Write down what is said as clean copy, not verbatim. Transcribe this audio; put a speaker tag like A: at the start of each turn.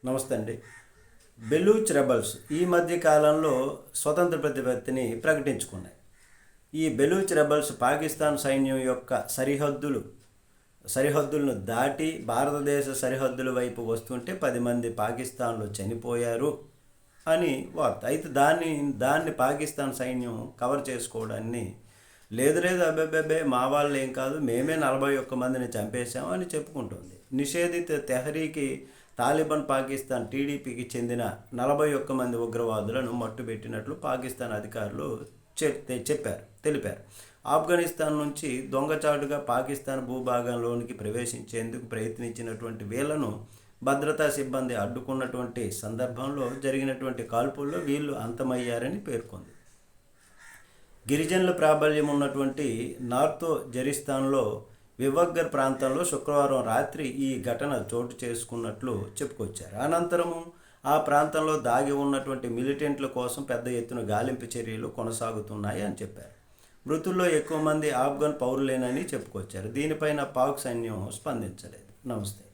A: నమస్తే అండి. బెలూచ్ రెబల్స్ ఈ మధ్య కాలంలో స్వతంత్ర ప్రతిపత్తిని ప్రకటించుకున్నాయి. ఈ బెలూచ్ రెబల్స్ పాకిస్తాన్ సైన్యం యొక్క సరిహద్దులను దాటి భారతదేశ సరిహద్దుల వైపు వస్తుంటే 10 మంది పాకిస్తాన్లో చనిపోయారు అని వార్త. అయితే దాన్ని పాకిస్తాన్ సైన్యం కవర్ చేసుకోవడాన్ని లేదు అబ్బెబ్బెబ్బే మా వాళ్ళు ఏం కాదు, మేమే 41 మందిని చంపేశాము అని చెప్పుకుంటుంది. నిషేధిత తెహరీకి తాలిబాన్ పాకిస్తాన్ టీడీపీకి చెందిన 41 మంది ఉగ్రవాదులను మట్టుబెట్టినట్లు పాకిస్తాన్ అధికారులు తెలిపారు. ఆఫ్ఘనిస్తాన్ నుంచి దొంగచాటుగా పాకిస్తాన్ భూభాగంలోనికి ప్రవేశించేందుకు ప్రయత్నించినటువంటి వీళ్లను భద్రతా సిబ్బంది అడ్డుకున్నటువంటి సందర్భంలో జరిగినటువంటి కాల్పుల్లో వీళ్ళు అంతమయ్యారని పేర్కొంది. గిరిజనుల ప్రాబల్యం ఉన్నటువంటి నార్త్ జెరిస్తాన్లో వివగ్గర్ ప్రాంతంలో శుక్రవారం రాత్రి ఈ ఘటన చోటు చేసుకున్నట్లు చెప్పుకొచ్చారు. అనంతరము ఆ ప్రాంతంలో దాగి ఉన్నటువంటి మిలిటెంట్ల కోసం పెద్ద ఎత్తున గాలింపు చర్యలు కొనసాగుతున్నాయి అని చెప్పారు. మృతుల్లో ఎక్కువ మంది ఆఫ్ఘన్ పౌరులేనని చెప్పుకొచ్చారు. దీనిపైన పాక్ సైన్యం స్పందించలేదు. నమస్తే.